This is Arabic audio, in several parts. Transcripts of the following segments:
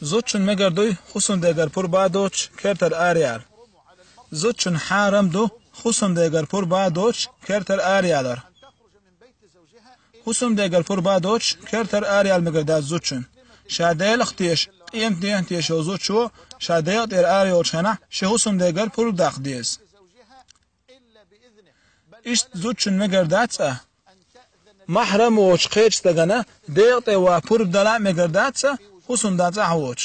زوجن مگردوی خصم دیگر پر بادوچ کرتر آریال. زوجن حرام دو خصم دیگر پر بادوچ کرتر آریالر. خصم دیگر پر بادوچ کرتر آریال مگرداد زوجن. شادیل اختیش تیش و زوجو شادیل تر آریوچنا شخصم دیگر پر داخدیز. إشت زوجن مگرداتسا محرم وچ خیچ تگنا دیت و پر دلا مگرداتسا خصم داتسا هوچ.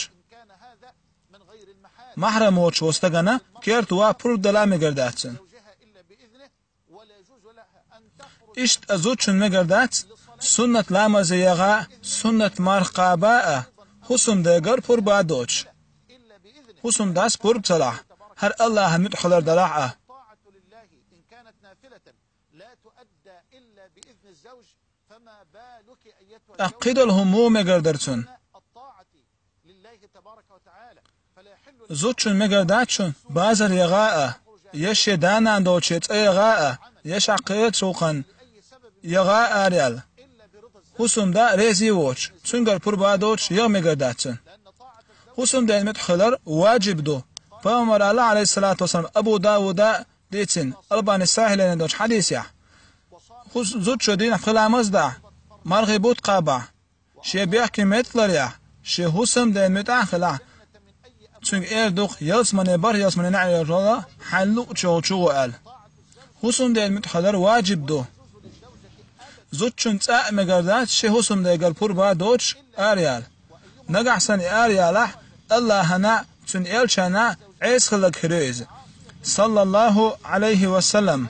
محرم وچ وستگنا کرت و پر دلا مگرداتسن. إشت زوجن مگردات سنت لامز یغا سنت مرقابا خصم دیگر پر بادوچ. خصم داس پر صلاح هر الله مدخلر دلاعه. أقيد الهموم مگردرتون. زوجن مگرداتشون بازر يغاء يش دانا دوچيت يغاء يش عقيت سوقن يغاء آريال. خصم دا ريزي ووچ سنگر پر بادوچ يغ مگرداتشون. خصم دا المدخلر واجب دو. فأمر الله عليه الصلاة والسلام أبو داود ديتين ألبان الساهلين دوچ حديث يح. زوج دين خلامز دا مرغبوت قابع شي بيحكي مثل يا شي حسم دا متاخلا چون دوخ يسمن بار يسمن نعي الرضا حلو چو قال حسم دا متحضر واجب دو زوج چون تا مگردات شي حسم دا قال پر با دوچ آريال نگحسن آريال الله هنا چون چنا عيس خلق هريز صلى الله عليه وسلم.